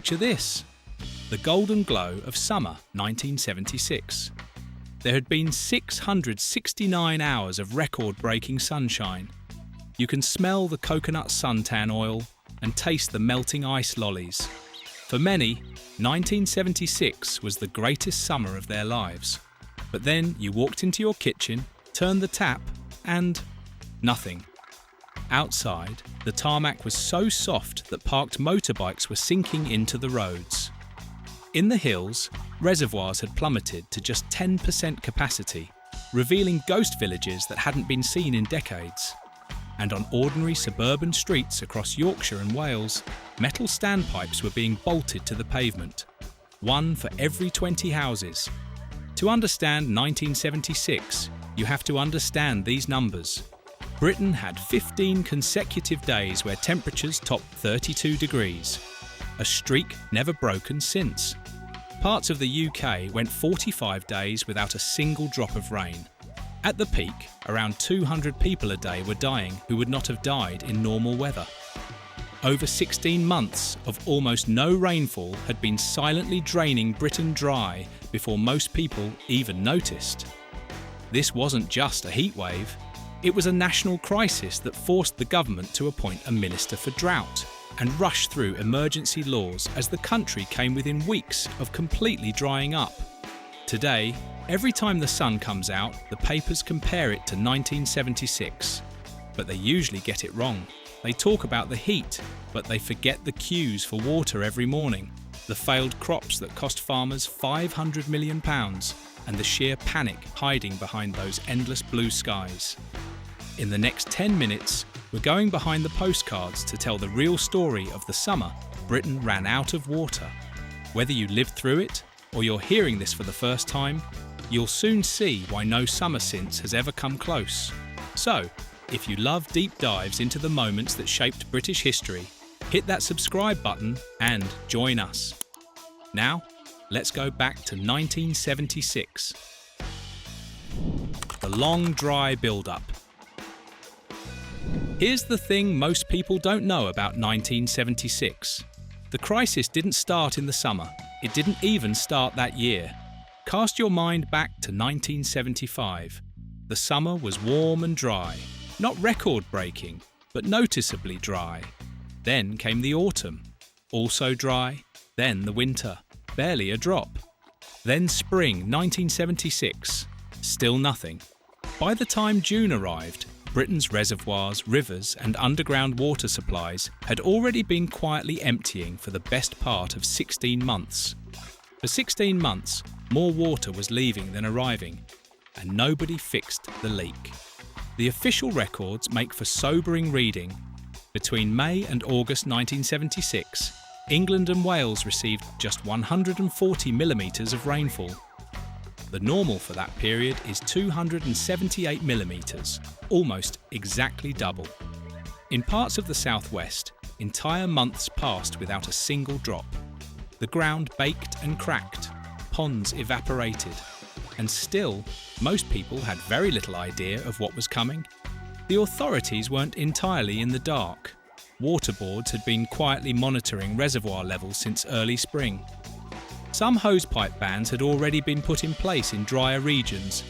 Picture this: the golden glow of summer 1976. There had been 669 hours of record-breaking sunshine. You can smell the coconut suntan oil and taste the melting ice lollies. For many, 1976 was the greatest summer of their lives. But then you walked into your kitchen, turned the tap, and nothing. Outside, the tarmac was so soft that parked motorbikes were sinking into the roads. In the hills, reservoirs had plummeted to just 10% capacity, revealing ghost villages that hadn't been seen in decades. And on ordinary suburban streets across Yorkshire and Wales, metal standpipes were being bolted to the pavement, one for every 20 houses. To understand 1976, you have to understand these numbers. Britain had 15 consecutive days where temperatures topped 32 degrees, a streak never broken since. Parts of the UK went 45 days without a single drop of rain. At the peak, around 200 people a day were dying who would not have died in normal weather. Over 16 months of almost no rainfall had been silently draining Britain dry before most people even noticed. This wasn't just a heatwave. It was a national crisis that forced the government to appoint a minister for drought and rush through emergency laws as the country came within weeks of completely drying up. Today, every time the sun comes out, the papers compare it to 1976. But they usually get it wrong. They talk about the heat, but they forget the queues for water every morning, the failed crops that cost farmers £500 million, and the sheer panic hiding behind those endless blue skies. In the next 10 minutes, we're going behind the postcards to tell the real story of the summer Britain ran out of water. Whether you lived through it, or you're hearing this for the first time, you'll soon see why no summer since has ever come close. So, if you love deep dives into the moments that shaped British history, hit that subscribe button and join us. Now, let's go back to 1976. The long dry build-up. Here's the thing most people don't know about 1976. The crisis didn't start in the summer. It didn't even start that year. Cast your mind back to 1975. The summer was warm and dry, not record-breaking, but noticeably dry. Then came the autumn, also dry, then the winter, barely a drop. Then spring 1976, still nothing. By the time June arrived, Britain's reservoirs, rivers and underground water supplies had already been quietly emptying for the best part of 16 months. For 16 months, more water was leaving than arriving, and nobody fixed the leak. The official records make for sobering reading. Between May and August 1976, England and Wales received just 140 millimetres of rainfall. The normal for that period is 278 millimetres, almost exactly double. In parts of the southwest, entire months passed without a single drop. The ground baked and cracked, ponds evaporated, and still, most people had very little idea of what was coming. The authorities weren't entirely in the dark. Water boards had been quietly monitoring reservoir levels since early spring. Some hosepipe bans had already been put in place in drier regions,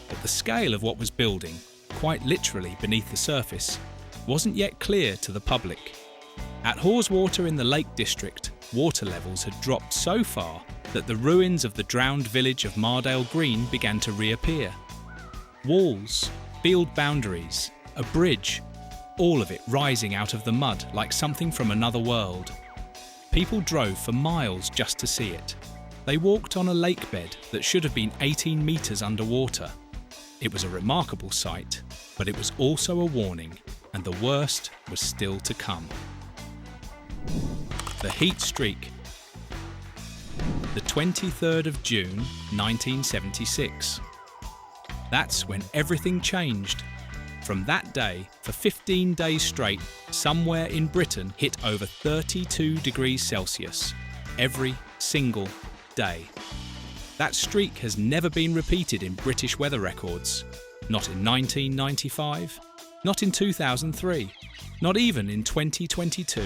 but the scale of what was building, quite literally beneath the surface, wasn't yet clear to the public. At Haweswater in the Lake District, water levels had dropped so far that the ruins of the drowned village of Mardale Green began to reappear. Walls, field boundaries, a bridge, all of it rising out of the mud like something from another world. People drove for miles just to see it. They walked on a lake bed that should have been 18 metres underwater. It was a remarkable sight, but it was also a warning, and the worst was still to come. The heat streak. The 23rd of June, 1976. That's when everything changed. From that day, for 15 days straight, somewhere in Britain hit over 32 degrees Celsius, every single day. That streak has never been repeated in British weather records. Not in 1995, not in 2003, not even in 2022,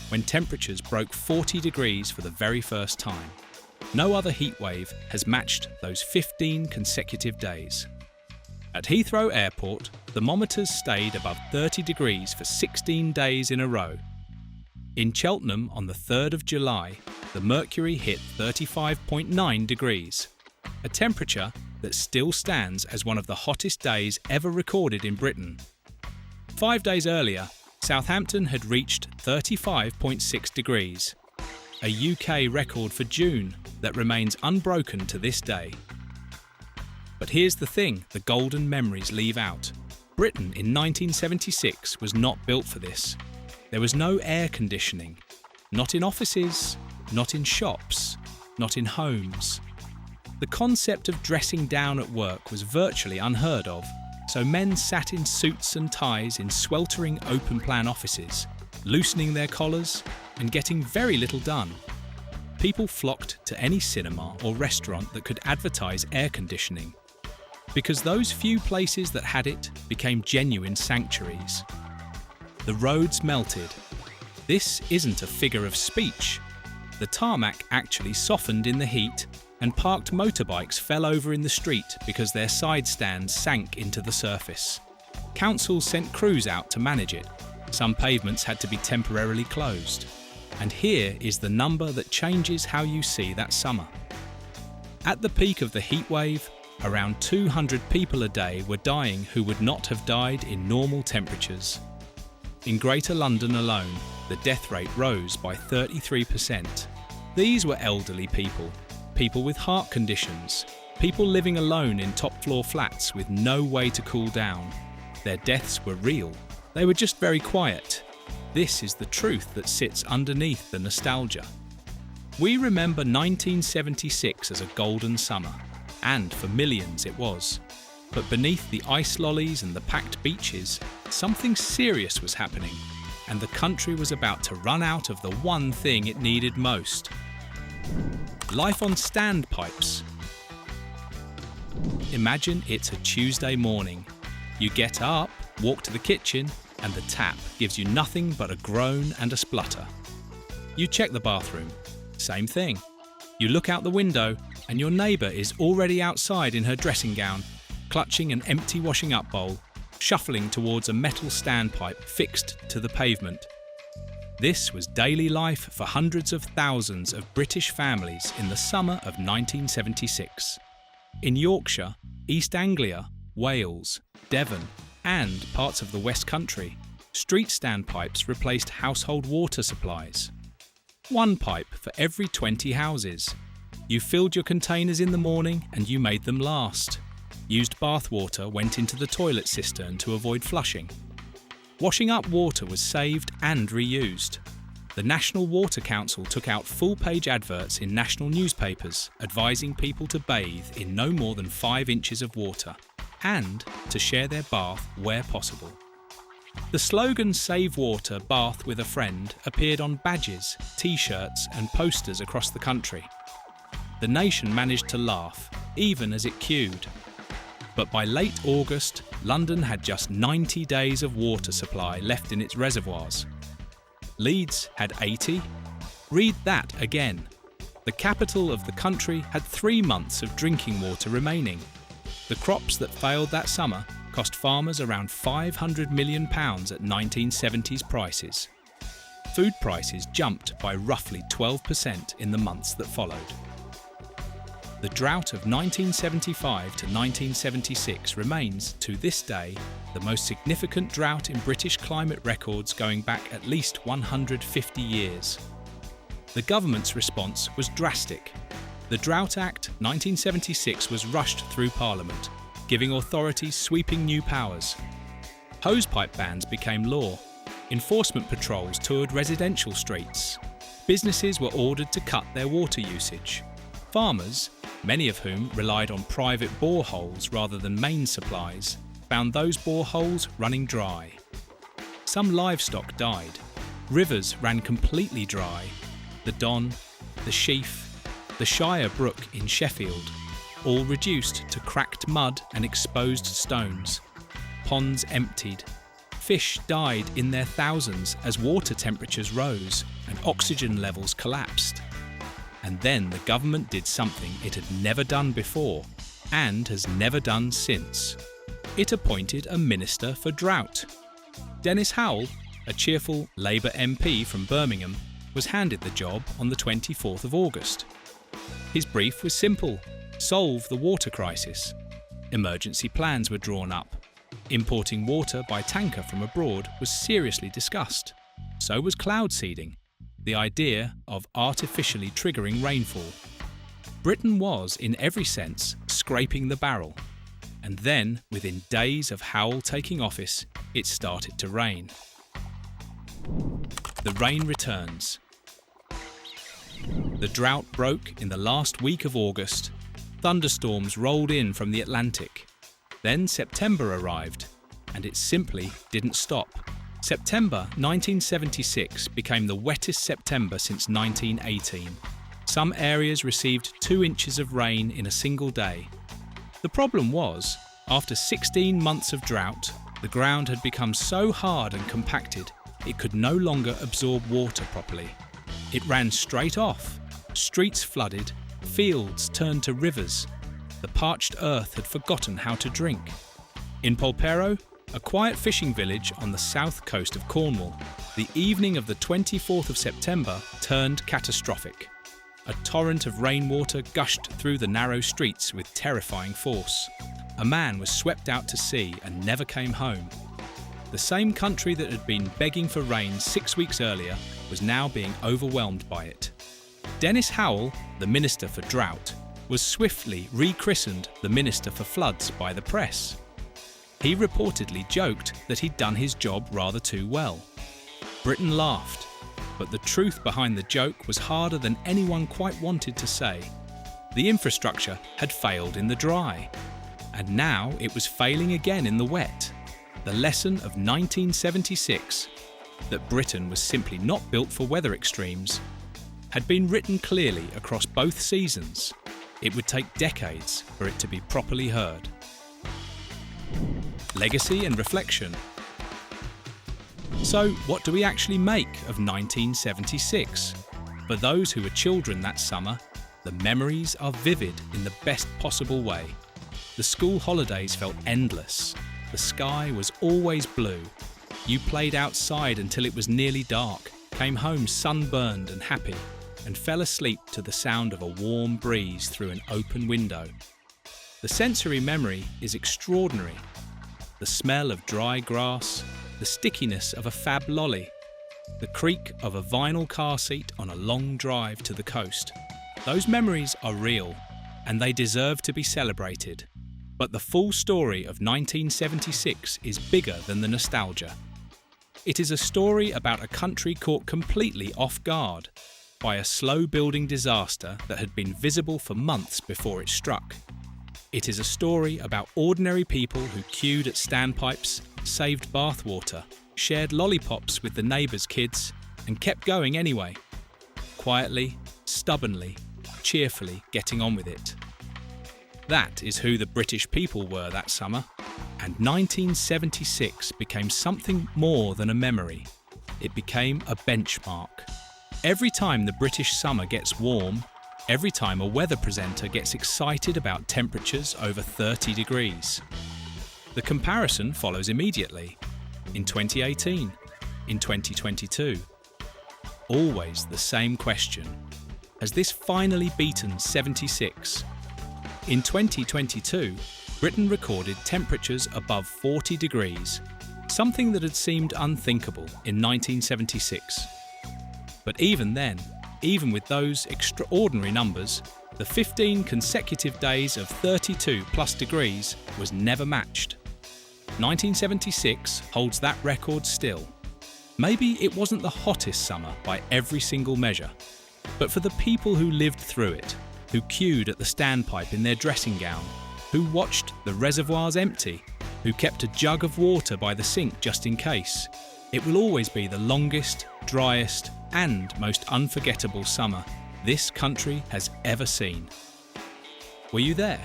when temperatures broke 40 degrees for the very first time. No other heatwave has matched those 15 consecutive days. At Heathrow Airport, thermometers stayed above 30 degrees for 16 days in a row. In Cheltenham on the 3rd of July, the mercury hit 35.9 degrees, a temperature that still stands as one of the hottest days ever recorded in Britain. 5 days earlier, Southampton had reached 35.6 degrees, a UK record for June that remains unbroken to this day. But here's the thing the golden memories leave out. Britain in 1976 was not built for this. There was no air conditioning, not in offices, not in shops, not in homes. The concept of dressing down at work was virtually unheard of, so men sat in suits and ties in sweltering open-plan offices, loosening their collars and getting very little done. People flocked to any cinema or restaurant that could advertise air conditioning, because those few places that had it became genuine sanctuaries. The roads melted. This isn't a figure of speech. The tarmac actually softened in the heat, and parked motorbikes fell over in the street because their side stands sank into the surface. Councils sent crews out to manage it. Some pavements had to be temporarily closed. And here is the number that changes how you see that summer. At the peak of the heatwave, around 200 people a day were dying who would not have died in normal temperatures. In Greater London alone, the death rate rose by 33%. These were elderly people, people with heart conditions, people living alone in top-floor flats with no way to cool down. Their deaths were real. They were just very quiet. This is the truth that sits underneath the nostalgia. We remember 1976 as a golden summer, and for millions it was. But beneath the ice lollies and the packed beaches, something serious was happening, and the country was about to run out of the one thing it needed most. Life on Standpipes. Imagine it's a Tuesday morning. You get up, walk to the kitchen, and the tap gives you nothing but a groan and a splutter. You check the bathroom. Same thing. You look out the window, and your neighbour is already outside in her dressing gown, clutching an empty washing up bowl, shuffling towards a metal standpipe fixed to the pavement. This was daily life for hundreds of thousands of British families in the summer of 1976. In Yorkshire, East Anglia, Wales, Devon, and parts of the West Country, street standpipes replaced household water supplies. One pipe for every 20 houses. You filled your containers in the morning and you made them last. Used bath water went into the toilet cistern to avoid flushing. Washing up water was saved and reused. The National Water Council took out full-page adverts in national newspapers advising people to bathe in no more than 5 inches of water and to share their bath where possible. The slogan "Save Water, Bath with a Friend" appeared on badges, t-shirts and posters across the country. The nation managed to laugh, even as it queued. But by late August, London had just 90 days of water supply left in its reservoirs. Leeds had 80. Read that again. The capital of the country had 3 months of drinking water remaining. The crops that failed that summer cost farmers around £500 million at 1970s prices. Food prices jumped by roughly 12% in the months that followed. The drought of 1975 to 1976 remains, to this day, the most significant drought in British climate records going back at least 150 years. The government's response was drastic. The Drought Act 1976 was rushed through Parliament, giving authorities sweeping new powers. Hosepipe bans became law. Enforcement patrols toured residential streets. Businesses were ordered to cut their water usage. Farmers, many of whom relied on private boreholes rather than main supplies, found those boreholes running dry. Some livestock died. Rivers ran completely dry. The Don, the Sheaf, the Shire Brook in Sheffield, all reduced to cracked mud and exposed stones. Ponds emptied. Fish died in their thousands as water temperatures rose and oxygen levels collapsed. And then the government did something it had never done before and has never done since. It appointed a minister for drought. Dennis Howell, a cheerful Labour MP from Birmingham, was handed the job on the 24th of August. His brief was simple: solve the water crisis. Emergency plans were drawn up. Importing water by tanker from abroad was seriously discussed. So was cloud seeding, the idea of artificially triggering rainfall. Britain was, in every sense, scraping the barrel. And then, within days of Howell taking office, it started to rain. The rain returns. The drought broke in the last week of August. Thunderstorms rolled in from the Atlantic. Then September arrived, and it simply didn't stop. September 1976 became the wettest September since 1918. Some areas received 2 inches of rain in a single day. The problem was, after 16 months of drought, the ground had become so hard and compacted it could no longer absorb water properly. It ran straight off. Streets flooded, fields turned to rivers. The parched earth had forgotten how to drink. In Polperro, a quiet fishing village on the south coast of Cornwall, the evening of the 24th of September turned catastrophic. A torrent of rainwater gushed through the narrow streets with terrifying force. A man was swept out to sea and never came home. The same country that had been begging for rain 6 weeks earlier was now being overwhelmed by it. Dennis Howell, the Minister for Drought, was swiftly rechristened the Minister for Floods by the press. He reportedly joked that he'd done his job rather too well. Britain laughed, but the truth behind the joke was harder than anyone quite wanted to say. The infrastructure had failed in the dry, and now it was failing again in the wet. The lesson of 1976, that Britain was simply not built for weather extremes, had been written clearly across both seasons. It would take decades for it to be properly heard. Legacy and reflection. So, what do we actually make of 1976? For those who were children that summer, the memories are vivid in the best possible way. The school holidays felt endless. The sky was always blue. You played outside until it was nearly dark, came home sunburned and happy, and fell asleep to the sound of a warm breeze through an open window. The sensory memory is extraordinary. The smell of dry grass, the stickiness of a fab lolly, the creak of a vinyl car seat on a long drive to the coast. Those memories are real, and they deserve to be celebrated. But the full story of 1976 is bigger than the nostalgia. It is a story about a country caught completely off guard by a slow-building disaster that had been visible for months before it struck. It is a story about ordinary people who queued at Standpipes, saved bathwater, shared lollipops with the neighbours' kids, and kept going anyway. Quietly, stubbornly, cheerfully getting on with it. That is who the British people were that summer, and 1976 became something more than a memory. It became a benchmark. Every time the British summer gets warm, every time a weather presenter gets excited about temperatures over 30 degrees. The comparison follows immediately. In 2018, in 2022. Always the same question. Has this finally beaten 76? In 2022, Britain recorded temperatures above 40 degrees, something that had seemed unthinkable in 1976. But even then, even with those extraordinary numbers, the 15 consecutive days of 32 plus degrees was never matched. 1976 holds that record still. Maybe it wasn't the hottest summer by every single measure, but for the people who lived through it, who queued at the standpipe in their dressing gown, who watched the reservoirs empty, who kept a jug of water by the sink just in case, it will always be the longest, driest, and most unforgettable summer this country has ever seen. Were you there?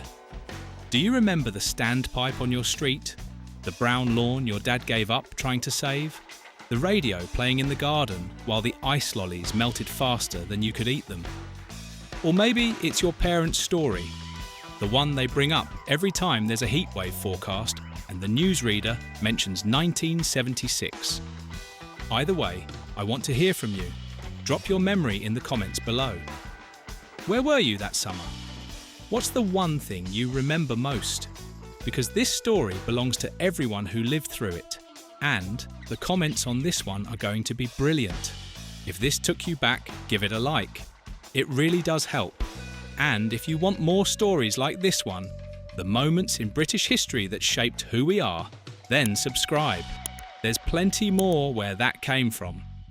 Do you remember the standpipe on your street? The brown lawn your dad gave up trying to save? The radio playing in the garden while the ice lollies melted faster than you could eat them? Or maybe it's your parents' story, the one they bring up every time there's a heatwave forecast and the newsreader mentions 1976. Either way, I want to hear from you. Drop your memory in the comments below. Where were you that summer? What's the one thing you remember most? Because this story belongs to everyone who lived through it. And the comments on this one are going to be brilliant. If this took you back, give it a like. It really does help. And if you want more stories like this one, the moments in British history that shaped who we are, then subscribe. There's plenty more where that came from.